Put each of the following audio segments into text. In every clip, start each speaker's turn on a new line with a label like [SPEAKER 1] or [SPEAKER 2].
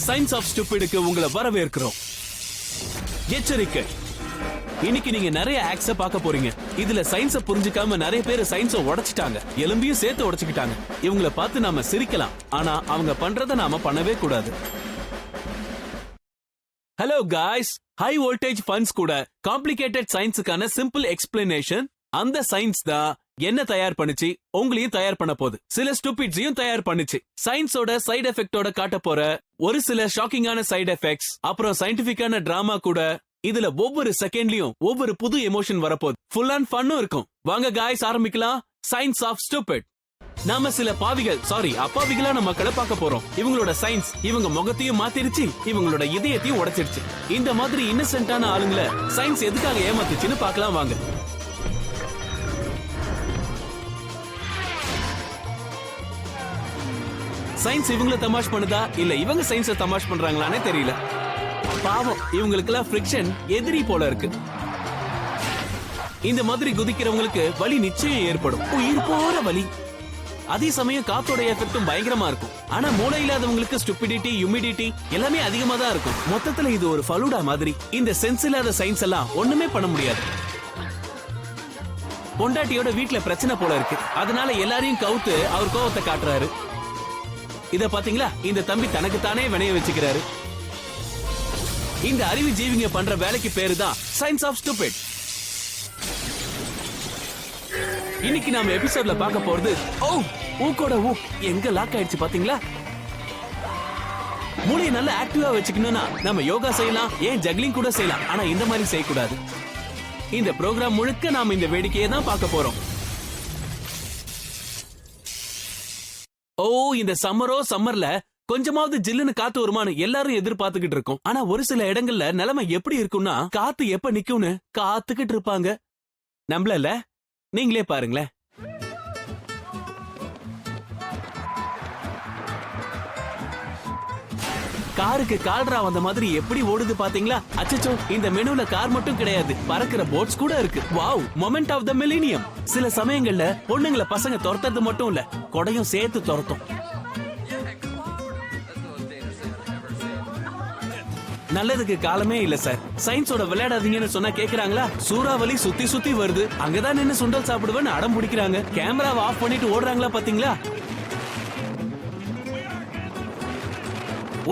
[SPEAKER 1] Science of ஸ்டூபிடுக்கு உங்களை வரவேற்கிறோம். எச்சரிக்கை, இன்னைக்கு நீங்க நிறைய ஆக்ஸ பார்க்க போறீங்க. இதுல சயின்ஸ புரிஞ்சுக்காம நிறைய பேர் சயின்ஸ உடைச்சிட்டாங்க, எலும்பியும் சேர்த்து உடைச்சுக்கிட்டாங்க. இவங்கள பார்த்து நாம சிரிக்கலாம், ஆனா அவங்க பண்றத நாம பண்ணவே கூடாது. Hello guys, high voltage funs கூட காம்ப்ளிகேட்டட் சயின்ஸுக்கான சிம்பிள் எக்ஸ்பிளனேஷன். அந்த சயின்ஸ் தான் என்ன தயார் பண்ணுச்சு, உங்களையும் தயார் பண்ண போகுது. சில ஸ்டூபிட்ஸையும் தயார் பண்ணுச்சு. சயின்ஸோட சைடு எஃபெக்டோட காட்ட போற ஒரு சில ஷாக்கிங்கான சைடு எஃபெக்ட்ஸ், அப்புறம் சயின்டிபிக்கான டிராமா கூட. இதுல ஒவ்வொரு செகண்ட்லயும் ஒவ்வொரு புது எமோஷன் வரப்போகுது. ஃபுல் அண்ட் ஃபன்னும் இருக்கும். வாங்க காய்ஸ், ஆரம்பிக்கலாம். Science of stupid. நாம சில அப்பாவிகளான மக்களை பார்க்க போறோம். இவங்களோட சயின்ஸ் இவங்க முகத்தையும் மாத்திருச்சு, இவங்களோட இதயத்தையும் உடைச்சிருச்சு. இந்த மாதிரி இன்னசென்ட்டான ஆளுங்களை சயின்ஸ் எதுக்காக ஏமாத்துச்சுன்னு பார்க்கலாம் வாங்க. சயின்ஸ் இவங்கள தமாஷ் பண்ணுதா இல்ல இவங்க சயின்ஸ தமாஷ் பண்றாங்களானே தெரியல. பாவம், இவங்களுக்குலாம் ஃபிரிக்ஷன் எதிரி போல இருக்கு. இந்த மாதிரி குதிக்கிறவங்களுக்கு வலி நிச்சயம் ஏற்படும், உயிர் போற வலி. அதே சமயம் காத்தோட எஃபெக்டும் பயங்கரமா இருக்கும். ஆனா மூளை இல்லாதவங்களுக்கு ஸ்டூபிடிட்டி, ஹியூமிடிட்டி எல்லாமே அதிகமா தான் இருக்கும். மொத்தத்துல இது ஒரு ஃபலூடா மாதிரி. இந்த சென்ஸ் இல்லாத சயின்ஸ் எல்லாம் ஒண்ணுமே பண்ண முடியாது. பொண்டாட்டியோட வீட்டுல பிரச்சனை போல இருக்கு, அதனால எல்லாரையும் கவுத்து அவர் கோவத்தை காட்டுறாரு. இத பாத்தீங்களா, இந்த தம்பி தனக்கு தானே வினைய வச்சுக்கிறாரு. இந்த அறிவு ஜீவிங்க பண்ற வேலைக்கு பேரு தான் சயின்ஸ் ஆஃப் ஸ்டூபிட். இன்னைக்கு நாம எபிசோட்ல பார்க்க போறது ஊக்கோட ஊ எங்க லாக் ஆயிடுச்சு பாத்தீங்களா. மூளையை நல்லா ஆக்டிவா வச்சுக்கணும்னா நம்ம யோகா செய்யலாம், ஏன் ஜக்லிங் கூட செய்யலாம். ஆனா இந்த மாதிரி செய்யக்கூடாது. இந்த ப்ரோக்ராம் முழுக்க நாம இந்த வேடிக்கையை தான் பார்க்க போறோம். இந்த சம்மர்ல கொஞ்சமாவது ஜில்லுன்னு காத்து வருமானு எல்லாரும் எதிர்பார்த்துக்கிட்டு இருக்கோம். ஆனா ஒரு சில இடங்கள்ல நிலைமை எப்படி இருக்கும்னா, காத்து எப்ப நிக்கும்னு காத்துக்கிட்டு இருப்பாங்க. நம்மள நீங்களே பாருங்களேன். காருக்கு கால்ரா வந்த மாதிரி எப்படி ஓடுது பாத்தீங்களா. அச்சச்சோ, இந்த மெனுல கார் மட்டும் கிடையாது, பறக்கிற போட்ஸ் கூட இருக்கு. Wow, moment of the millennium. சில சமயங்கள்ல பொண்ணுங்களை பசங்க துரத்துறது மட்டும் இல்ல, கொடையும் சேர்த்து துரத்தும். நல்லதுக்கு காலமே இல்ல சார். சயின்ஸோட விளையாடாதீங்கன்னு சொன்னா கேக்குறாங்களா? சூறாவளி சுத்தி சுத்தி வருது, அங்கதான் நின்னு சுண்டல் சாப்பிடுவேன்னு அடம் பிடிக்கிறாங்க. கேமராவை ஆஃப் பண்ணிட்டு ஓடுறாங்களா பாத்தீங்களா?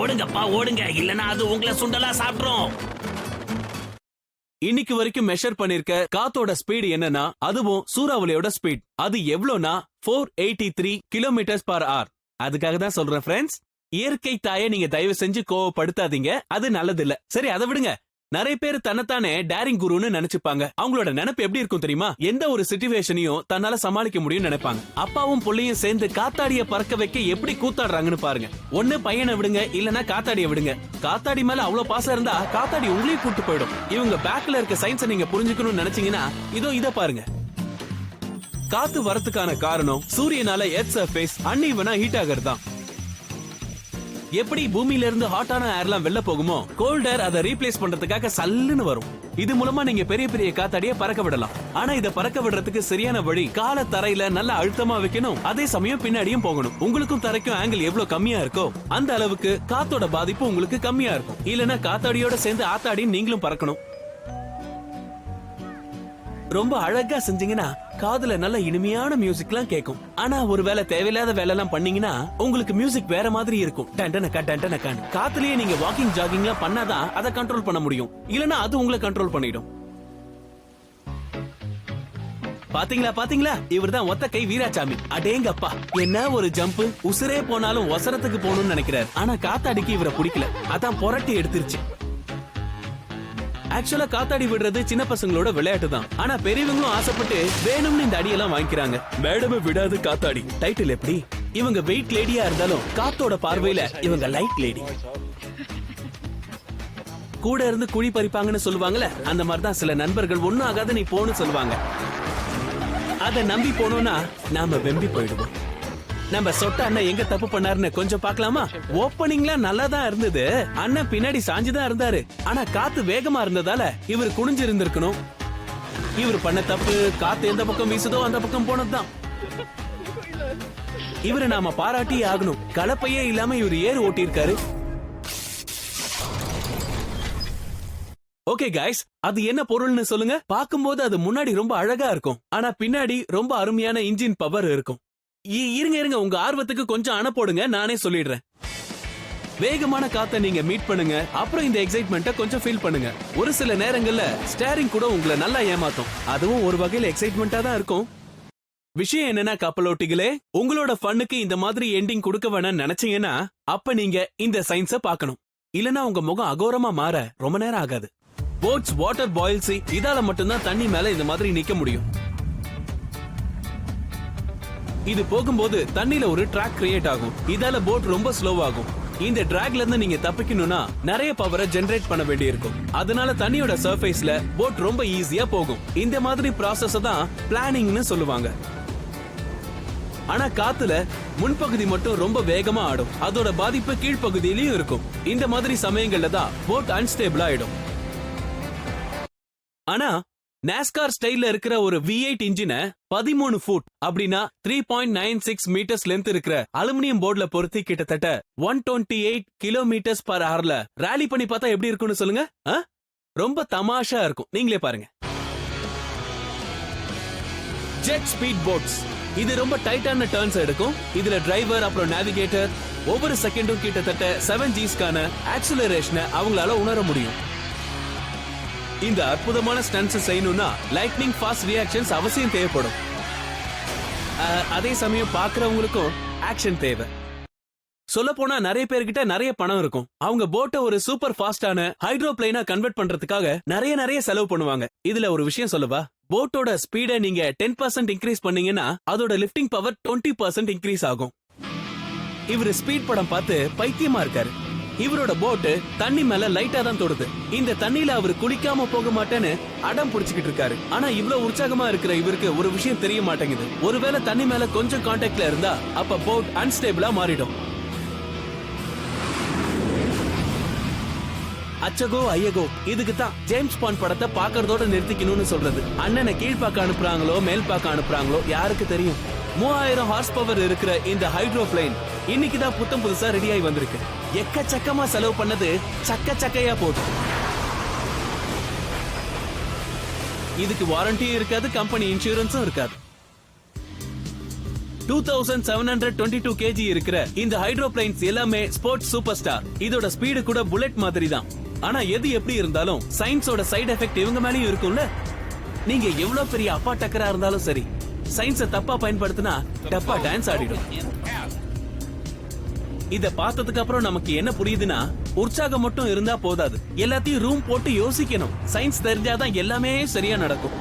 [SPEAKER 1] ஓடுங்கப்பா ஓடுங்க, இல்லனா அது உங்களை சுண்டலா சாப்பிடுறோம். இன்னைக்கு வரைக்கும் மெஷர் பண்ணிருக்க காத்தோட ஸ்பீடு என்னன்னா, அதுவும் சூறாவளியோட ஸ்பீட். அது எவ்வளவுனா 483 km/h. அதுக்காக தான் சொல்றேன் ஃப்ரெண்ட்ஸ், இயற்கை தாயை நீங்க தயவு செஞ்சு கோவப்படுத்தாதீங்க, அது நல்லது இல்ல. சரி, அதை விடுங்க. நிறைய பேர் தன்னைத்தானே டேரிங் குருன்னு நினைச்சுப்பாங்க. அவங்களோட நினைப்பு எப்படி இருக்கும் தெரியுமா? எந்த ஒரு சிச்சுவேஷனையும் தன்னால சமாளிக்க முடியும்னு நினைப்பாங்க. அப்பாவும் புள்ளையும் சேர்ந்து காத்தாடிய பறக்க வைக்க எப்படி கூத்தாடுறாங்கன்னு பாருங்க. ஒண்ணு பையனை விடுங்க, இல்லனா காத்தாடிய விடுங்க. காத்தாடி மேல அவ்வளவு பாசம் இருந்தா காத்தாடி உங்களையும் கூட்டு போயிடும். இவங்க பேக்ல இருக்க சயின்ஸை நீங்க புரிஞ்சுக்கணும்னு நினைச்சீங்கன்னா இத பாருங்க. காத்து வரதுக்கான காரணம் சூரியனால எர்த் சர்ஃபேஸ் அன்இவனா ஹீட் ஆகிறது தான். எப்படி பூமியில இருந்து ஹாட்டான ஏர்லாம் வெளில போகுமோ, கோல்ட் ஏர் அதை ரீப்ளேஸ் பண்றதுக்காக சல்லுன்னு வரும். இது மூலமா நீங்க பெரிய பெரிய காத்தாடிய பறக்க விடலாம். ஆனா இத பறக்க விடுறதுக்கு சரியான வழி, கால தரையில நல்லா அழுத்தமா வைக்கணும், அதே சமயம் பின்னாடியும் போகணும். உங்களுக்கும் தரைக்கும் ஆங்கிள் எவ்வளவு கம்மியா இருக்கோ அந்த அளவுக்கு காத்தோட பாதிப்பு உங்களுக்கு கம்மியா இருக்கும். இல்லனா காத்தாடியோட சேர்ந்து ஆத்தாடி நீங்களும் பறக்கணும். ரொம்ப அழகா செஞ்சீங்கன்னா காதுல நல்ல இனிமையான மியூசிக்லாம் கேட்கும். ஆனா ஒருவேளை தேவையில்லாத வேலை எல்லாம் பண்ணீங்கன்னா உங்களுக்கு மியூசிக் வேற மாதிரி இருக்கும். காத்துலயே நீங்க வாக்கிங் ஜாகிங்லாம் பண்ணாதான் அதை கண்ட்ரோல் பண்ண முடியும், இல்லனா அது உங்களை கண்ட்ரோல் பண்ணிடும். பாத்தீங்களா, இவர்தான் ஒத்த கை வீராசாமி. அடேங்கப்பா, என்ன ஒரு ஜம்ப்! உசுரே போனாலும் ஒசரத்துக்கு போகணும்னு நினைக்கிறார். ஆனா காத்தாடிக்கு இவரை பிடிக்கல, அதான் புரட்டி எடுத்துருச்சு. ஆக்சுவலா காத்தாடி விடுறது சின்ன பசங்களோட விளையாட்டு தான். ஆனா பெரியவங்களும் ஆசைப்பட்டு வேணும்னு இந்த அடியெல்லாம் வாங்கிக்கிறாங்க. மேடமை விடாது காத்தாடி டைட்டில் எப்படி? இவங்க வெயிட் லேடியா இருந்தாலும் காத்தோட பார்வையில இவங்க லைட் லேடி. கூட இருந்து குழி பறிப்பாங்கன்னு சொல்லுவாங்கல்ல, அந்த மாதிரிதான் சில நண்பர்கள் ஒன்னும் ஆகாத நீ போன்னு சொல்லுவாங்க. அத நம்பி போனோம்னா நாம வெம்பி போயிடுவோம். நம்ம சொட்ட அண்ணன் எங்க தப்பு பண்ணாருன்னு கொஞ்சம் பாக்கலாமா? ஓப்பனிங்லாம் நல்லா தான் இருந்தது, அண்ணன் பின்னாடி சாஞ்சுதான் இருந்தாரு. ஆனா காத்து வேகமா இருந்ததால இவர் குனிஞ்சு இருந்திருக்கணும். இவர் பண்ண தப்பு, காத்து எந்த பக்கம் வீசுதோ அந்த பக்கம் போனதுதான். இவரை நாம பாராட்டி ஆகணும். கலப்பையே இல்லாம இவர் ஏறு ஓட்டி இருக்காரு. ஓகே கைஸ், அது என்ன பொருள்னு சொல்லுங்க. பாக்கும்போது அது முன்னாடி ரொம்ப அழகா இருக்கும், ஆனா பின்னாடி ரொம்ப அருமையான இன்ஜின் பவர் இருக்கும். இருங்க, உங்க ஆர்வத்துக்கு கொஞ்சம் அணை போடுங்க, நானே சொல்லிடுறேன். வேகமான காத்தை நீங்க மீட் பண்ணுங்க, அப்புறம் இந்த எக்ஸைட்மெண்ட்டை கொஞ்சம் ஃபீல் பண்ணுங்க. ஒரு சில நேரங்கள்ல ஸ்டேரிங் கூட உங்களை நல்லா ஏமாத்தும், அதுவும் ஒரு வகையில எக்ஸைட்மெண்டா தான் இருக்கும். விஷயம் என்னன்னா கப்பலோட்டிகளே, உங்களோட ஃபன்னுக்கு இந்த மாதிரி எண்டிங் கொடுக்க வேணாம்னு நினைச்சீங்கன்னா அப்ப நீங்க இந்த சயின்ஸ பார்க்கணும். இல்லனா உங்க முகம் அகோரமா மாற ரொம்ப நேரம் ஆகாது. போட்ஸ் வாட்டர் பாயில்ஸ், இதால மட்டும்தான் தண்ணி மேல இந்த மாதிரி நிக்க முடியும். இது போகும்போது தண்ணில ஒரு ட்ராக் கிரியேட் ஆகும், இதால போட் ரொம்ப ஸ்லோவாகும். இந்த டிராக்ல இருந்து நீங்க தப்பிக்கணும்னா நிறைய பவரை ஜெனரேட் பண்ண வேண்டி இருக்கும். அதனால தண்ணியோட சர்ஃபேஸ்ல போட் ரொம்ப ஈஸியா போகும். இந்த மாதிரி ப்ராசஸ் தான் பிளானிங்னு சொல்லுவாங்க. ஆனா காத்துல முன்பகுதி மட்டும் ரொம்ப வேகமா ஆடும், அதோட பாதிப்பு கீழ்ப்பகுதியிலயும் இருக்கும். இந்த மாதிரி சமயங்கள்ல தான் போட் அன்ஸ்டேபிள் ஆயிடும். ஆனா நாஸ்கார் ஸ்டைல்ல இருக்கிற ஒரு V8 இன்ஜினை 13 ஃபுட் அப்படின்னா 3.96 மீட்டர்ஸ் லென்த் இருக்கிற அலுமினியம் போர்ட்ல பொருத்தி கிட்டத்தட்ட 128 கிலோமீட்டர்ஸ் பர் ஹவர்ல ராலி பண்ணி பார்த்தா எப்படி இருக்கும்னு சொல்லுங்க. ரொம்ப தமாஷா இருக்கும், நீங்களே பாருங்க. ஜெட் ஸ்பீட் போட்ஸ், இது ரொம்ப டைட்டான டர்ன்ஸ் எடுக்கும். இதுல டிரைவர் அப்புறம் நேவிகேட்டர் ஒவ்வொரு செகண்டும் கிட்டத்தட்ட 7 Gsக்கான ஆக்சிலரேஷனை அவங்களால உணர முடியும். இந்த அற்புதமான ஸ்டன்ட்ஸ் செய்யணும்னா லைட்னிங் ஃபாஸ்ட் ரியாக்ஷன்ஸ் அவசியம் தேவைப்படும். அதே சமயம் பாக்குறவங்களுக்கும் ஆக்ஷன் தேவை. சொல்ல போனா நிறைய பேர்கிட்ட நிறைய பணம் இருக்கும், அவங்க போட்டை ஒரு சூப்பர் ஃபாஸ்டான ஹைட்ரோப்ளைனா கன்வெர்ட் பண்றதுக்காக நிறைய செலவு பண்ணுவாங்க. இதுல ஒரு விஷயம் சொல்லவா, போட்டோட ஸ்பீடை நீங்க 10% இன்க்ரீஸ் பண்ணீங்கன்னா அதோட லிஃப்டிங் பவர் 20% இன்க்ரீஸ் ஆகும். இவரு ஸ்பீட் படம் பார்த்து பைத்தியமா இருக்காரு. இவரோட போட்டு தண்ணி மேல லைட்டா தான் தொடுது. இந்த தண்ணியில அவர் குளிக்காம போக மாட்டேன்னு அடம் புடிச்சுக்கிட்டு இருக்காரு. ஆனா இவ்வளவு உற்சாகமா இருக்கிற இவருக்கு ஒரு விஷயம் தெரிய மாட்டேங்குது. ஒருவேளை தண்ணி மேல கொஞ்சம் கான்டாக்ட்ல இருந்தா அப்ப போட் அன்ஸ்டேபிளா மாறிடும். அச்சகோ ஐயகோ, இதுக்கு தான் ஜேம்ஸ் பாண்ட் படத்தை பாக்குறதோட நிறுத்திக்கணும்னு சொல்றது. அண்ணனை கீழ்பாக்க அனுப்புறாங்களோ மேல் பாக்க அனுப்புறாங்களோ யாருக்கு தெரியும். 3000 ஹார்ஸ் பவர் இருக்கிற இந்த ஹைட்ரோப்ளைன் இன்னைக்குதான் புத்தம் புதுசா ரெடி ஆகி வந்திருக்கு. எக்கச்சக்கமா செலவு பண்ணது சக்கையா போகுது. இதுக்கு வாரண்டியும் இருக்காது, கம்பெனி இன்சூரன்ஸும் இருக்காது. 2722 kg இருக்கிற இந்த ஹைட்ரோப்ளைன்ஸ் எல்லாமே ஸ்போர்ட்ஸ் சூப்பர் ஸ்டார். இதோட ஸ்பீடு கூட புல்லட் மாதிரி தான். ஆனா எது எப்படி இருந்தாலும் சயின்ஸோட சைடு எஃபெக்ட் இவங்க மேலயும் இருக்கும்ல. நீங்க எவ்வளவு பெரிய அப்பா டக்கரா இருந்தாலும் சரி, சயின்ஸ தப்பா பயன்படுத்தினா டப்பா டான்ஸ் ஆடிடும். இத பார்த்ததுக்கு அப்புறம் நமக்கு என்ன புரியுதுன்னா, உற்சாகம் மட்டும் இருந்தா போதாது, எல்லாத்தையும் ரூம் போட்டு யோசிக்கணும். சயின்ஸ் தெரிஞ்சாதான் எல்லாமே சரியா நடக்கும்.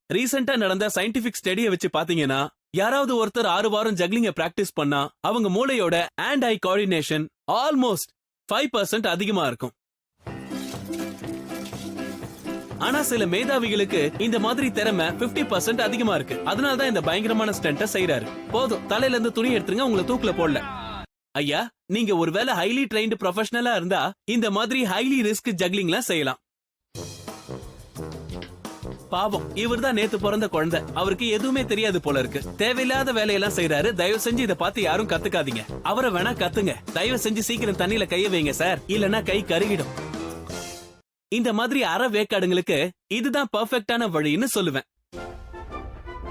[SPEAKER 1] ரீசெண்டா நடந்த சயின்டிபிக் ஸ்டடியை வச்சு பாத்தீங்கன்னா, யாராவது ஒருத்தர் 6 வாரம் ஜக்லிங்க பிராக்டிஸ் பண்ணா அவங்க மூளையோட ஹேண்ட் ஐ கோஆர்டினேஷன் ஆல்மோஸ்ட் 5% அதிகமா இருக்கும். ஆனா சில மேதாவிகளுக்கு இந்த மாதிரி திறமை 50% அதிகமா இருக்கு. அதனாலதான் இந்த பயங்கரமான ஸ்டண்ட செய்யறாரு. போதும், தலையில இருந்து துணி எடுத்துருங்க, உங்களை தூக்குல போடல. ஐயா, நீங்க ஒருவேளை ஹைலி ட்ரெயின்டு ப்ரொஃபஷனலா இருந்தா இந்த மாதிரி ஹைலி ரிஸ்க் ஜக்லிங்லாம் செய்யலாம். பாவம், இவர் தான் நேத்து பிறந்த குழந்தை, அவருக்கு எதுவுமே தெரியாது போல இருக்கு. தேவையில்லாத வேலையெல்லாம் செய்யறாரு. தயவு செஞ்சு இதை பார்த்து யாரும் கத்துக்காதீங்க. அவரை வேணா கத்துங்க. தயவு செஞ்சு சீக்கிரம் தண்ணியில கைய வைங்க சார், இல்லனா கை கருகிடும். இந்த மாதிரி அற வேக்காடுங்களுக்கு இதுதான் பெர்ஃபெக்ட்டான வழின்னு சொல்லுவேன்.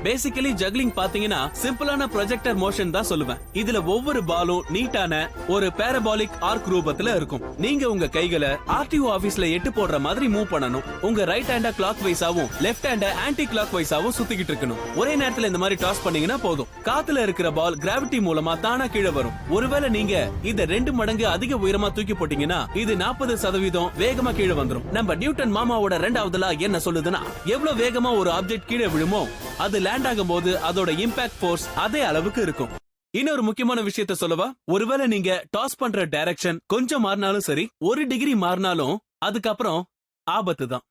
[SPEAKER 1] பேசிக்கலி ஜக்லிங் பாத்தீங்கன்னா சிம்பிளான ப்ரொஜெக்டர் மோஷன் தான் சொல்லுவேன். இதுல ஒவ்வொரு பாலும் நீட்டான ஒரு பாராபாலிக் ஆர்க் ரூபத்துல இருக்கும். நீங்க உங்க கைகளை ஆர்டிஓ ஆபீஸ்ல எட்டு போடுற மாதிரி மூவ் பண்ணணும். உங்க ரைட் ஹேண்ட கிளாக் வைஸாவும் லெஃப்ட் ஹேண்ட ஆன்டி கிளாக் வைஸாவும் சுத்திக்கிட்டு இருக்கணும். ஒரே நேரத்துல இந்த மாதிரி டாஸ் பண்ணீங்கன்னா போதும், காத்துல இருக்கிற பால் கிராவிட்டி மூலமா தானா கீழே வரும். ஒருவேளை நீங்க இத 2 மடங்கு அதிக உயரமா தூக்கி போட்டீங்கன்னா இது 40% வேகமா கீழே வந்துரும். நம்ம நியூட்டன் மாமாவோட 2வது லா என்ன சொல்லுதுன்னா, எவ்வளவு வேகமா ஒரு ஆப்ஜெக்ட் கீழே விழுமோ அது லேண்ட் ஆகும் போது அதோட இம்பாக்ட் ஃபோர்ஸ் அதே அளவுக்கு இருக்கும். இன்னொரு முக்கியமான விஷயத்த சொல்லவா, ஒருவேளை நீங்க டாஸ் பண்ற டைரக்ஷன் கொஞ்சம் மாறினாலும் சரி, 1 டிகிரி மாறினாலும் அதுக்கப்புறம் ஆபத்து தான்.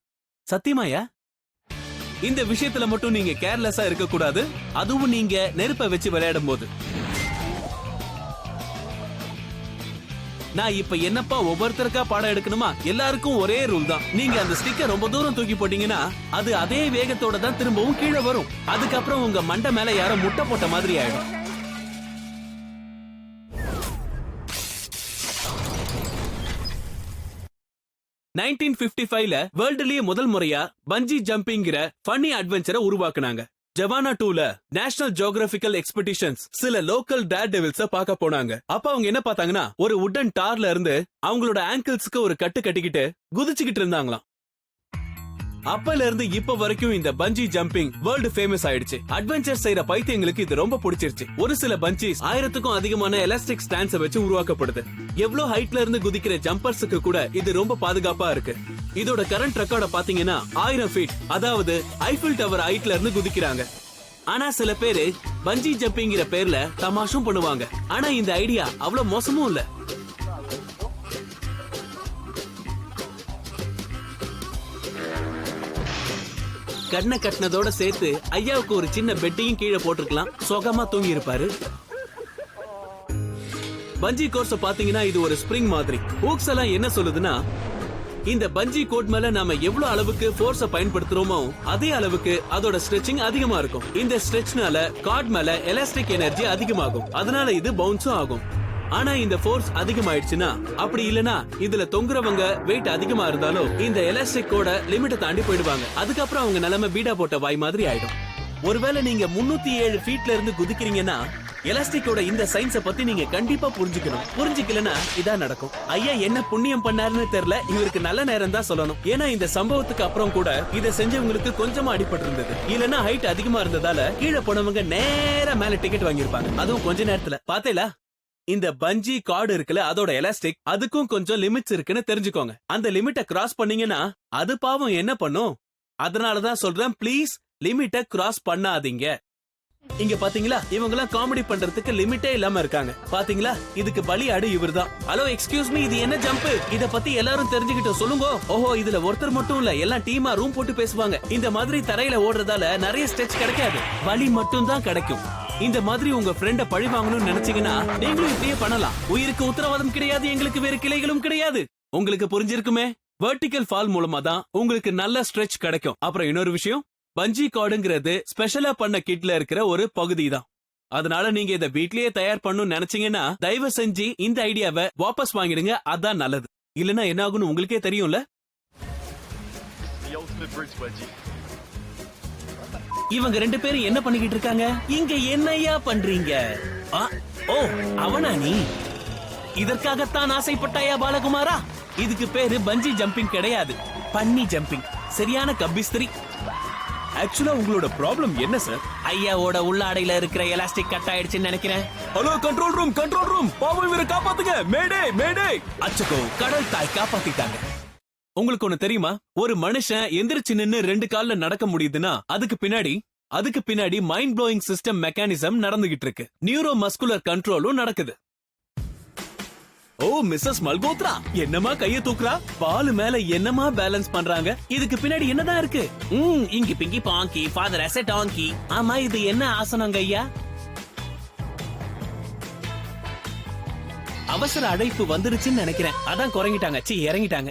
[SPEAKER 1] சத்தியமாயா? இந்த விஷயத்துல மட்டும் நீங்க கேர்லெஸ்ஸா இருக்க கூடாது, அதுவும் நீங்க நெருப்பை வச்சு விளையாடும் போது. நான் இப்ப என்னப்பா ஒவ்வொருத்தருக்கா பாடம் எடுக்கணுமா? எல்லாருக்கும் ஒரே ரூல் தான். நீங்க அந்த ஸ்டிக்கர் ரொம்ப தூரம் தூக்கி போட்டீங்கன்னா அது அதே வேகத்தோட தான் திரும்பவும் கீழே வரும். அதுக்கப்புறம் உங்க மண்டை மேல யாரோ முட்டை போட்ட மாதிரி ஆயிடும். 1955ல வேர்ல்டுலயே முதல் முறையா பஞ்சி ஜம்பிங்கிற ஃபன்னி அட்வென்ச்சரை உருவாக்குனாங்க. ஜவானா 2ல நேஷனல் ஜியோகிராபிக்கல் எக்ஸ்பெடிஷன்ஸ் சில லோக்கல் டேர் டெவில்ஸ பார்க்க போனாங்க. அப்ப அவங்க என்ன பார்த்தாங்கன்னா, ஒரு வுடன் டார்ல இருந்து அவங்களோட ஆங்கிள்ஸ்க்கு ஒரு கட்டு கட்டிக்கிட்டு குதிச்சுக்கிட்டு இருந்தாங்களாம். அப்பல இருந்து இப்ப வரைக்கும் இந்த பஞ்சி ஜம்பிங் வேர்ல்டு ஃபேமஸ் ஆயிடுச்சு. அட்வென்ச்சர் செய்யற பைத்தியங்களுக்கு இது ரொம்ப பிடிச்சிருச்சு. ஒரு சில பஞ்சிஸ் 1000க்கும் அதிகமான எலாஸ்டிக் ஸ்டாண்ட்ஸ் வச்சு உருவாக்கப்படுது. எவ்வளவு ஹைட்ல இருந்து குதிக்கிற ஜம்பர்ஸுக்கு கூட இது ரொம்ப பாதுகாப்பா இருக்கு. இதோட கரண்ட் ரெக்கார்ட பாத்தீங்கன்னா 1000 ஃபீட், அதாவது ஐஃபில் டவர் ஹைட்ல இருந்து குதிக்கிறாங்க. ஆனா சில பேரு பஞ்சி ஜம்பிங்கிற பேர்ல தமாஷும் பண்ணுவாங்க. ஆனா இந்த ஐடியா அவ்வளவு மோசமும் இல்ல. கண்ணை கட்டினதோட சேர்த்து ஐயாவுக்கு ஒரு சின்ன பெட்டையும் கீழே போட்டிருக்கலாம். சுகமா தூங்கி இருப்பாரு. பஞ்சி கோர்ஸ் பாத்தீங்கன்னா இது ஒரு ஸ்ப்ரிங் மாதிரி. ஹூக்ஸ் எல்லாம் என்ன சொல்லுதுன்னா, இந்த பஞ்சி கோட் மேல நாம எவ்வளவு அளவுக்கு ஃபோர்ஸ பயன்படுத்துறோமோ அதே அளவுக்கு அதோட ஸ்ட்ரெச்சிங் அதிகமா இருக்கும். இந்த ஸ்ட்ரெச்னால கார்ட் மேல எலாஸ்டிக் எனர்ஜி அதிகமாகும். அதனால இது பவுன்ஸும் ஆகும். ஆனா இந்த ஃபோர்ஸ் அதிகமாயிடுச்சுன்னா, அப்படி இல்லனா இதுல தொங்குறவங்க வெயிட் அதிகமா இருந்தாலும் இந்த எலாஸ்டிக்கோட லிமிட்டை தாண்டி போயிடுவாங்க. அதுக்கப்புறம் அவங்க நிலைமை பீடா போட்ட வாய் மாதிரி ஆயிடும். ஒருவேளை நீங்க 307 ஃபீட்ல இருந்து குதிக்கிறீங்கன்னா எலாஸ்டிக்கோட இந்த சயின்ஸ பத்தி நீங்க கண்டிப்பா புரிஞ்சுக்கணும். புரிஞ்சுக்கலனா இதான் நடக்கும். ஐயா என்ன புண்ணியம் பண்ணாருன்னு தெரியல, இவருக்கு நல்ல நேரம் தான் சொல்லணும். ஏன்னா இந்த சம்பவத்துக்கு அப்புறம் கூட இதை செஞ்சவங்களுக்கு கொஞ்சமா அடிபட்டு இருந்தது. இல்லனா ஹைட் அதிகமா இருந்ததால கீழே போனவங்க நேரா மேல டிக்கெட் வாங்கியிருப்பாங்க. அதுவும் கொஞ்ச நேரத்துல. பாத்தீங்களா, இந்த பஞ்சி கார்டு இருக்குல்ல, அதோட எலாஸ்டிக் அதுக்கும் கொஞ்சம் லிமிட்ஸ் இருக்குன்னு தெரிஞ்சுக்கோங்க. அந்த லிமிட்டை கிராஸ் பண்ணீங்கன்னா அது பாவம் என்ன பண்ணும். அதனாலதான் சொல்றேன், ப்ளீஸ் லிமிட்டை கிராஸ் பண்ணாதீங்க. இங்க பாத்தீங்களா, இவங்க எல்லாம் காமெடி பண்றதுக்கு லிமிட்டே இல்லாம இருக்காங்க. பாத்தீங்களா, இதுக்கு பலியாடு இவர்தான். ஹலோ எக்ஸ்கியூஸ் மீ, இது என்ன ஜம்ப்? இத பத்தி எல்லாரும் தெரிஞ்சுக்கிட்டு சொல்லுங்க. ஓஹோ, இதுல ஒருத்தர் மட்டும் இல்ல, எல்லாம் டீமா ரூம் போட்டு பேசுவாங்க. இந்த மாதிரி தரையில ஓடுறதால நிறைய ஸ்ட்ரெச் கிடைக்காது, வலி மட்டும் தான் கிடைக்கும். இந்த மாதிரி உங்க ஃப்ரெண்ட பழி வாங்கணும்னு நினைச்சீங்கன்னா நீங்களும் இப்படியே பண்ணலாம். உயிருக்கு உத்தரவாதம் கிடையாது, எங்களுக்கு வேற கிளைகளும் கிடையாது. உங்களுக்கு புரிஞ்சிருக்குமே, வெர்டிகல் ஃபால் மூலமா தான் உங்களுக்கு நல்ல ஸ்ட்ரெச் கிடைக்கும். அப்புறம் இன்னொரு விஷயம், பஞ்சி கார்டுங்கிறது ஸ்பெஷலா பண்ண கிட்ல இருக்கிற ஒரு பகுதி தான். அதனால நீங்க இதை வீட்லயே தயார் பண்ணணும்னு நினைச்சீங்கன்னா தயவு செஞ்சு இந்த ஐடியாவை வாபஸ் வாங்கிடுங்க. அதான் நல்லது. இல்லனா என்ன ஆகும்னு உங்களுக்கே தெரியும்ல. இவங்க ரெண்டு பேரும் என்ன பண்ணிக்கிட்டு இருக்காங்க? இங்க என்னையா பண்றீங்க? ஓ, அவனா நீ? இதற்காகத்தான் ஆசைப்பட்டாயா பாலகுமாரா? இதுக்கு பேரு பஞ்சி ஜம்பிங் கிடையாது, பன்னி ஜம்பிங். சரியான கப்பிஸ்திரி. ஆக்சுவலா உங்களோட ப்ராப்ளம் என்ன சார்? ஐயாவோட உள்ளாடையில இருக்கிற எலாஸ்டிக் கட் ஆயிடுச்சுன்னு நினைக்கிறேன். Hello control room, control room, பாவம் இவரை காப்பாத்துங்க. மேடே மேடே. அச்சக்கோ, கடல் தாய் காப்பாத்திட்டாங்க. உங்களுக்கு ஒண்ணு தெரியுமா, ஒரு மனுஷன் எந்திரிச்சு நின்னு 2 கால்ல நடக்க முடியுதுன்னா அதுக்கு பின்னாடி மைண்ட் ப்ளோயிங் சிஸ்டம் மெக்கானிசம் நடந்துகிட்டு இருக்கு. நியூரோ மஸ்குலர் கண்ட்ரோலும் நடக்குது. ஓ மிஸ்ஸஸ் மல்கோத்ரா, என்னமா கைய தூக்குறா? பாலு மேல என்னமா பேலன்ஸ் பண்றாங்க? இதுக்கு பின்னாடி என்னதான் இருக்கு? இங்கி பிங்கி பாங்கி ஃபாதர் அசெட் ஆங்கி. ஆமா, இது என்ன ஆசனங்க ஐயா? அவசர அழைப்பு வந்துருச்சுன்னு நினைக்கிறேன். அதான் குறங்கிட்டாங்க, இறங்கிட்டாங்க.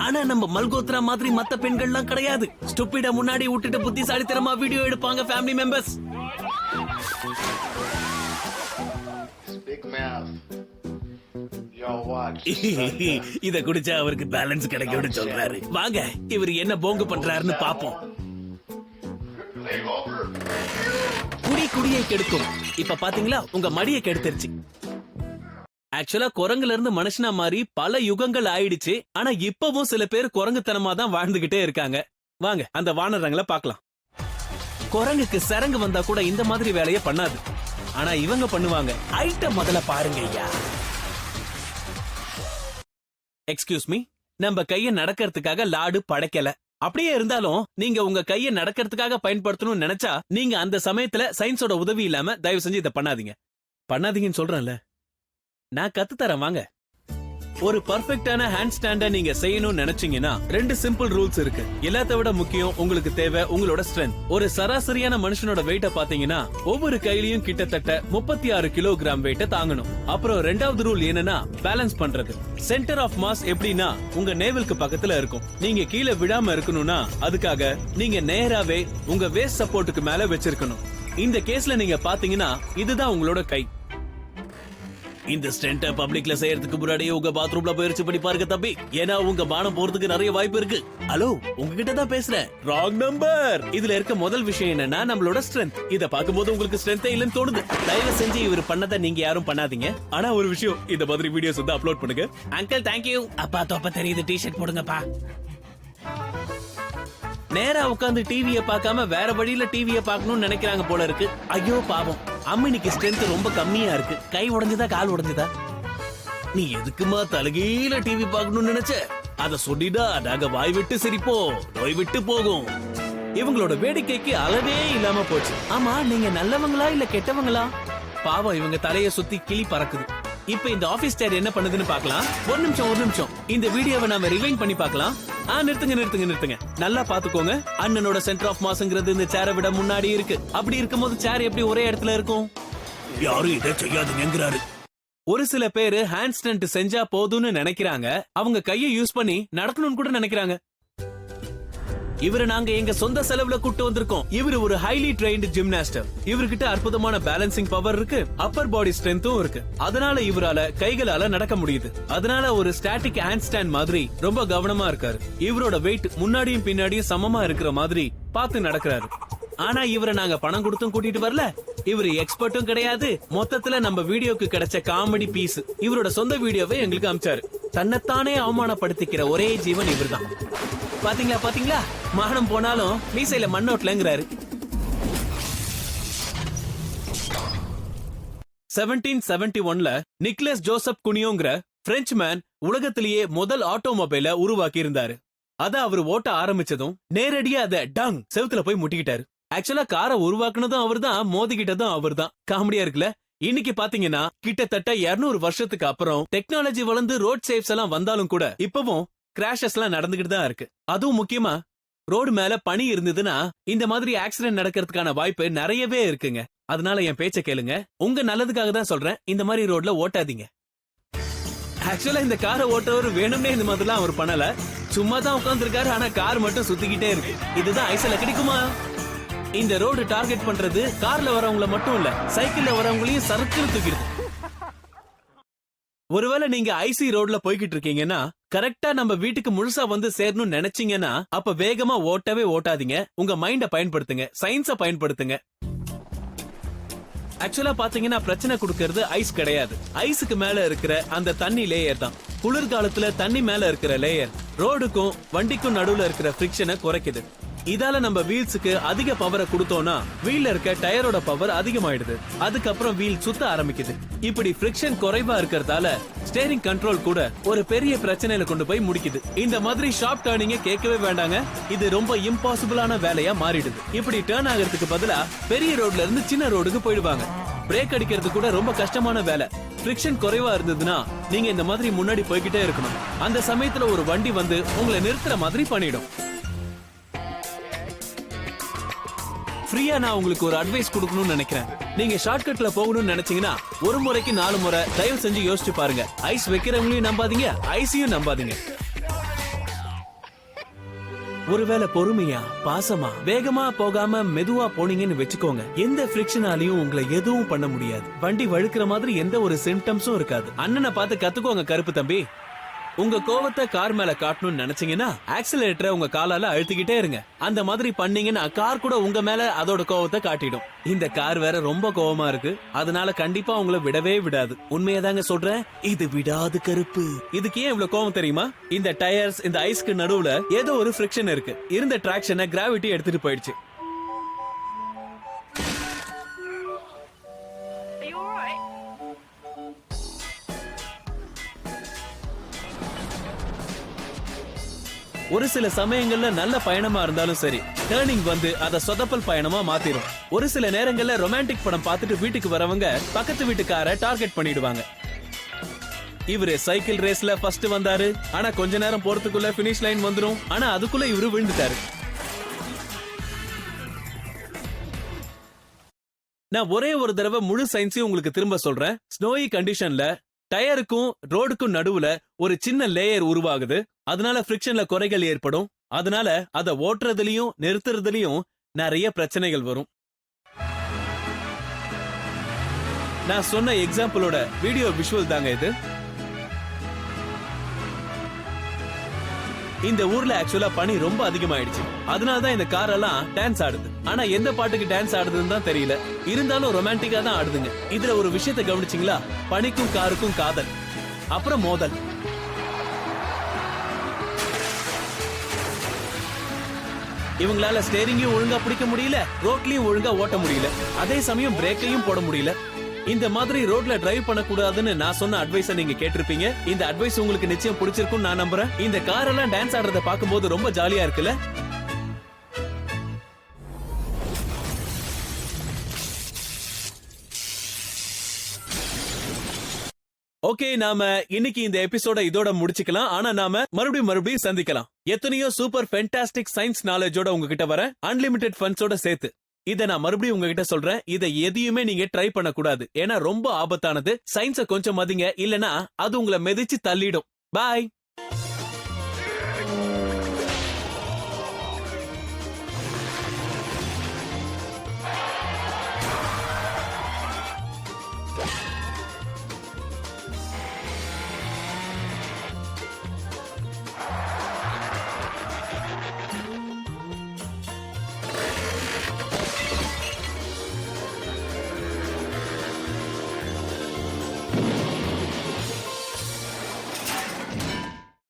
[SPEAKER 1] ஆனா நம்ம மல்கோத்ரா மாதிரி மத்த பெண்கள்லாம் கிடையாது. ஸ்டூபிட முன்னாடி விட்டுட்டு புத்திசாலித்தனமா வீடியோ எடுப்பாங்க ஃபேமிலி மெம்பர்ஸ். இத குடிச்சா அவருக்கு பேலன்ஸ் கிடைக்கும்னு சொல்றாரு. வாங்க இவர் என்ன போங்கு பண்றாருன்னு பாப்போம். குடியை கெடுக்கும். இப்ப பாத்தீங்களா, உங்க மடியை கெடுத்துருச்சு. ஆக்சுவலா குரங்குல இருந்து மனுஷனா மாறி பல யுகங்கள் ஆயிடுச்சு. ஆனா இப்பவும் சில பேர் குரங்குத்தனமா தான் வாழ்ந்துகிட்டே இருக்காங்க. வாங்க அந்த வானரங்களை பார்க்கலாம். குரங்குக்கு சரங்கு வந்தா கூட இந்த மாதிரி வேலைய பண்ணாது. ஆனா இவங்க பண்ணுவாங்க. ஐட்டம் முதல்ல பாருங்க ஐயா. எக்ஸ்கியூஸ் மீ, நம்ம கைய நடக்கிறதுக்காக லாடு படைக்கல. அப்படியே இருந்தாலும் நீங்க உங்க கைய நடக்கிறதுக்காக பயன்படுத்தணும்னு நினைச்சா நீங்க அந்த சமயத்துல சயின்ஸோட உதவி இல்லாம தயவு செஞ்சு இதை பண்ணாதீங்கன்னு சொல்றேன்ல. நான் கத்து தரேன் வாங்க. ஒரு பர்ஃபெக்ட்டான ஹேண்ட் ஸ்டாண்ட நீங்க செய்யணும்னு நினைச்சீங்கன்னா 2 சிம்பிள் ரூல்ஸ் இருக்கு. எல்லாத்த விட முக்கியம் உங்களுக்கு தேவை உங்களோட ஸ்ட்ரென்த். ஒரு சராசரியான மனுஷனோட வெயிட்ட பாத்தீங்கன்னா ஒவ்வொரு கையிலயும் கிட்டத்தட்ட 36 கிலோகிராம் வெயிட்ட தாங்கணும். அப்புறம் 2வது ரூல் என்னன்னா பேலன்ஸ் பண்றது. சென்டர் ஆஃப் மாஸ் எப்படின்னா உங்க நேவலுக்கு பக்கத்துல இருக்கும். நீங்க கீழே விடாம இருக்கணும்னா அதுக்காக நீங்க நேராவே உங்க வேஸ்ட் சப்போர்ட்டுக்கு மேல வச்சிருக்கணும். இந்த கேஸ்ல நீங்க பாத்தீங்கன்னா இதுதான் உங்களோட கை. இந்த ஸ்டென்ட பப்ளிக்ல செய்யறதுக்கு முன்னாடி உங்க பாத்ரூம்ல போயிருச்சு பண்ணி பாருங்க தம்பி. ஏன்னா உங்க மானம் போறதுக்கு நிறைய வாய்ப்பு இருக்கு. ஹலோ, உங்ககிட்ட தான் பேசுறேன். Wrong number. இதுல இருக்க முதல் விஷயம் என்னன்னா நம்மளோட ஸ்ட்ரென்த். இத பாக்கும்போது உங்களுக்கு ஸ்ட்ரென்த்தே இல்லன்னு தோணுது. தயவு செஞ்சு இவர் பண்ணதை நீங்க யாரும் பண்ணாதீங்க. ஆனா ஒரு விஷயம், இந்த மாதிரி வீடியோஸ் வந்து அப்லோட் பண்ணுங்க. Uncle thank you. அப்பா தொப்ப தெரியுது, டி-ஷர்ட் போடுங்கப்பா. நேரா உட்காந்து டிவிய பார்க்காம வேற வழியில டிவிய பார்க்கணும்னு நினைக்கிறாங்க போல இருக்கு. ஐயோ பாவம், அம்மினிக்கு ஸ்ட்ரென்த் ரொம்ப கம்மியா இருக்கு. கை உடைஞ்சதா, கால் உடைஞ்சதா? நீ எதுக்குமா தலகீழ டிவி பார்க்கணும்னு நினைச்ச? அத சொல்லிடா, நாங்க வாய் விட்டு சிரிப்போம், நோய் விட்டு போகும். இவங்களோட வேடிக்கைக்கு அளவே இல்லாம போச்சு. ஆமா, நீங்க நல்லவங்களா இல்ல கெட்டவங்களா? பாவம், இவங்க தலைய சுத்தி கிளி பறக்குது. இப்ப இந்த ஆபீஸ் சேர் என்ன பண்ணுதுன்னு பார்க்கலாம். ஒரு நிமிஷம். இந்த வீடியோவை நாம ரிவைண்ட் பண்ணி பார்க்கலாம். நிறுத்துங்க. நல்லா பாத்துக்கோங்க. அண்ணனோட சென்டர் ஆஃப் மாஸ்ங்கிறது இந்த சேரை விட முன்னாடி இருக்கு. அப்படி இருக்கும்போது சேர் எப்படி ஒரே இடத்துல இருக்கும்? யாரும் இதை செய்யாதுங்கிறாரு. ஒரு சில பேரு ஹேண்ட் ஸ்டண்ட் செஞ்சா போதும்னு நினைக்கிறாங்க. அவங்க கையை யூஸ் பண்ணி நடக்கணும்னு கூட நினைக்கிறாங்க. இவரை நாங்க எங்க சொந்த செலவுல கூட்டு வந்திருக்கோம். இவரு ஒரு ஹைலி ட்ரெயின்டு ஜிம்னாஸ்டர். இவர்கிட்ட அற்புதமான பேலன்சிங் பவர் இருக்கு, அப்பர் பாடி ஸ்ட்ரென்த்தும் இருக்கு. அதனால இவரால கைகளால நடக்க முடியுது. அதனால ஒரு ஸ்டாட்டிக் ஹேண்ட் ஸ்டாண்ட் மாதிரி ரொம்ப கவனமா இருக்காரு. இவரோட வெயிட் முன்னாடியும் பின்னாடியும் சமமா இருக்கிற மாதிரி பார்த்து நடக்கிறாரு. ஆனா இவரை நாங்க பணம் கொடுத்தும் கூட்டிட்டு வரல. இவரு எக்ஸ்பர்ட்டும் கிடையாது. மொத்தத்துல நம்ம வீடியோக்கு கிடைச்ச காமெடி பீஸ். இவரோட சொந்த வீடியோவை எங்களுக்கு அனுப்பிச்சாரு. தன்னைத்தானே அவமானப்படுத்திக்கிற ஒரே ஜீவன் இவர்தான். பாத்தீங்களா, மானம் போனாலும் மீசையில மண்ணோட்லங்கிறாரு. 1771ல நிக்லஸ் ஜோசப் குனியோங்கிற பிரெஞ்சு மேன் உலகத்திலேயே முதல் ஆட்டோமொபைல உருவாக்கி இருந்தாரு. அத அவர் ஓட்ட ஆரம்பிச்சதும் நேரடியா அத டங் செவுத்துல போய் முட்டிக்கிட்டாரு. ஆக்சுவலா காரை உருவாக்குனதும் அவர்தான், மோதிக்கிட்டதும் அவர்தான். காமெடியா இருக்குல்ல? இன்னைக்கு பாத்தீங்கன்னா கிட்டத்தட்ட 200 வருஷத்துக்கு அப்புறம் டெக்னாலஜி வளர்ந்து ரோட் சேஃப்ஸ் எல்லாம் வந்தாலும் கூட இப்பவும் கிராஷஸ் எல்லாம் நடந்துகிட்டு தான் இருக்கு. அதுவும் முக்கியமா ரோடு மேல பனி இருந்ததுன்னா இந்த மாதிரி ஆக்சிடென்ட் நடக்கிறதுக்கான வாய்ப்பு நிறையவே இருக்குங்க. அதனால என் பேச்ச கேளுங்க. உங்க நல்லதுக்காக தான் சொல்றேன், இந்த மாதிரி ரோட்ல ஓட்டாதீங்க. ஆக்சுவலா இந்த காரை ஓட்டவர் வேணும்னே இந்த மாதிரிலாம் அவர் பண்ணல. சும்மா தான் உட்கார்ந்து இருக்காரு. ஆனா கார் மட்டும் சுத்திக்கிட்டே இருக்கு. இதுதான் ஐஸ்ல கிடைக்குமா? இந்த ரோடு டார்கெட் பண்றது கார்ல வரவங்கள மட்டும் இல்ல, சைக்கிள்ல வரவங்களையும் சறுக்குன்னு தூக்கிடுது. ஒருவேளை நீங்க ஐசி ரோட்ல போய்கிட்டு இருக்கீங்கன்னா, கரெக்டா நம்ம வீட்டுக்கு முழுசா வந்து சேரணும்னு நினைச்சீங்கன்னா அப்ப வேகமா ஓட்டவே ஓட்டாதீங்க. உங்க மைண்ட பயன்படுத்துங்க, சயின்ஸ பயன்படுத்துங்க. ஆக்சுவலா பாத்தீங்கன்னா பிரச்சனை கொடுக்கறது ஐஸ் கிடையாது, ஐஸுக்கு மேல இருக்கிற அந்த தண்ணி லேயர் தான். குளிர்காலத்துல தண்ணி மேல இருக்கிற லேயர் ரோடுக்கும் வண்டிக்கும் நடுவுல இருக்கிற ஃபிரிக்ஷனை குறைக்குது. இதால நம்ம வீல்ஸுக்கு அதிக பவரை கொடுத்தோம்னா வீல்ல இருக்க டயரோட பவர் அதிகமாயிடுது. அதுக்கப்புறம் வீல் சுத்த ஆரம்பிக்குது. இப்படி ஃபிரிக்ஷன் குறைவா இருக்கிறதால ஸ்டீரிங் கண்ட்ரோல் கூட ஒரு பெரிய பிரச்சனையில கொண்டு போய் முடிக்குது. இந்த மாதிரி ஷார்ப் டர்னிங்க கேட்கவே வேண்டாங்க. இது ரொம்ப இம்பாசிபிளான வேலையா மாறிடுது. இப்படி டர்ன் ஆகிறதுக்கு பதிலா பெரிய ரோட்ல இருந்து சின்ன ரோடுக்கு போயிடுவாங்க. பிரேக் அடிக்கிறது கூட ரொம்ப கஷ்டமான வேலை. ஃபிரிக்ஷன் குறைவா இருந்ததுன்னா நீங்க இந்த மாதிரி முன்னாடி போய்கிட்டே இருக்கணும். அந்த சமயத்துல ஒரு வண்டி வந்து உங்களை நிறுத்துற மாதிரி பண்ணிடும். ஃப்ரீயா நான் உங்களுக்கு ஒரு அட்வைஸ் கொடுக்கணும்னு நினைக்கிறேன். நீங்க ஷார்ட்கட்ல போகணும்னு நினைச்சீங்கன்னா ஒரு முறைக்கு 4 முறை தயவு செஞ்சு யோசிச்சு பாருங்க. ஐஸ் வைக்கிறவங்களையும் நம்பாதீங்க, ஐஸையும் நம்பாதீங்க. ஒருவேளை பொறுமையா, பாசமா, வேகமா போகாம மெதுவா போனீங்கன்னு வச்சுக்கோங்க, எந்த ஃபிரிக்ஷனாலையும் உங்களை எதுவும் பண்ண முடியாது. வண்டி வழுக்கிற மாதிரி எந்த ஒரு சிம்டம்ஸும் இருக்காது. அண்ணனை பார்த்து கத்துக்கோங்க கருப்பு தம்பி. உங்க கோவத்தை கார் மேல காட்டணும்னு நினைச்சீங்கன்னா ஆக்சிலரேட்டரை உங்க காலால அழுத்திக்கிட்டே இருங்க. அந்த மாதிரி பண்ணீங்கன்னா கார் கூட உங்க மேல அதோட கோவத்தை காட்டிடும். இந்த கார் வேற ரொம்ப கோவமா இருக்கு, அதனால கண்டிப்பா உங்களை விடவே விடாது. உண்மையதாங்க சொல்றேன், இது விடாது கருப்பு. இதுக்கு ஏன் இவ்வளவு கோவம் தெரியுமா? இந்த டயர்ஸ், இந்த ஐஸ்க்கு நடுவுல ஏதோ ஒரு ஃபிரிக்ஷன் இருக்கு. இருந்த டிராக்ஷனை கிராவிட்டி எடுத்துட்டு போயிடுச்சு. ஒரு சில சமயங்கள்ல நல்ல பயணமா இருந்தாலும் சரி, டர்னிங் வந்து அத சொதப்பல் பயணமா மாத்திரும். ஒரு சில நேரங்கள்ல ரொமான்டிக் படம் பார்த்துட்டு வீட்டுக்கு வரவங்க பக்கத்து வீட்டுக்கார டார்கெட் பண்ணிடுவாங்க. இவரு சைக்கிள் ரேஸ்ல ஃபர்ஸ்ட் வந்தாரு, ஆனா கொஞ்ச நேரம் போறதுக்குள்ள பினிஷ் லைன் வந்துரும். ஆனா அதுக்குள்ள இவரு விழுந்துட்டாரு. நான் ஒரே ஒரு தடவை முழு சயின்ஸையும் உங்களுக்கு திரும்ப சொல்றேன். ஸ்னோயி கண்டிஷன்ல டயருக்கும் ரோடுக்கும் நடுவுல ஒரு சின்ன லேயர் உருவாகுது. அதனால ஃபிரிக்ஷன்ல குறைகள் ஏற்படும். அதனால அத ஓட்டுறதுலயும் நிறுத்துறதுலயும் நிறைய பிரச்சனைகள் வரும். நான் சொன்ன எக்ஸாம்பிளோட வீடியோ விஷுவல் தாங்க இது. இந்த ஊர்ல ஆக்சுவலா பனி ரொம்ப அதிகமாயிடுச்சு. அதனாலதான் இந்த கார் எல்லாம் டான்ஸ் ஆடுது. ஆனா எந்த பாட்டுக்கு டான்ஸ் ஆடுதுன்னு தான் தெரியல. இருந்தாலும் ரொமான்டிக்கா தான் ஆடுதுங்க. இதுல ஒரு விஷயத்தை கவனிச்சிங்களா? பனிக்கும் காருக்கும் காதல், அப்புறம் மோதல். இவங்களால ஸ்டேரிங்கையும் ஒழுங்கா பிடிக்க முடியல, ரோட்லயும் ஒழுங்கா ஓட்ட முடியல, அதே சமயம் பிரேக்கையும் போட முடியல. இந்த மாதிரி ரோட்ல டிரைவ் பண்ணக்கூடாதுன்னு நான் சொன்ன அட்வைஸ நீங்க கேட்டிருப்பீங்க. இந்த அட்வைஸ் உங்களுக்கு நிச்சயம் பிடிச்சிருக்கும் நான் நம்புறேன். இந்த கார் எல்லாம் டான்ஸ் ஆடுறத பாக்கும்போது ரொம்ப ஜாலியா இருக்குல்ல? ஓகே, நாம இன்னைக்கு இந்த எபிசோட இதோட முடிச்சுக்கலாம். ஆனா நாம மறுபடியும் சந்திக்கலாம். எத்தனையோ சூப்பர் ஃபேண்டாஸ்டிக் சயின்ஸ் நாலேஜோட உங்ககிட்ட வர, அன்லிமிட்டெட் ஃபண்ட்ஸோட சேர்த்து. இத நான் மறுபடியும் உங்ககிட்ட சொல்றேன், இதை எதையுமே நீங்க ட்ரை பண்ண கூடாது. ஏன்னா ரொம்ப ஆபத்தானது. சயின்ஸ கொஞ்சம் மதிங்க, இல்லனா அது உங்களை மிதிச்சு தள்ளிடும். பாய்.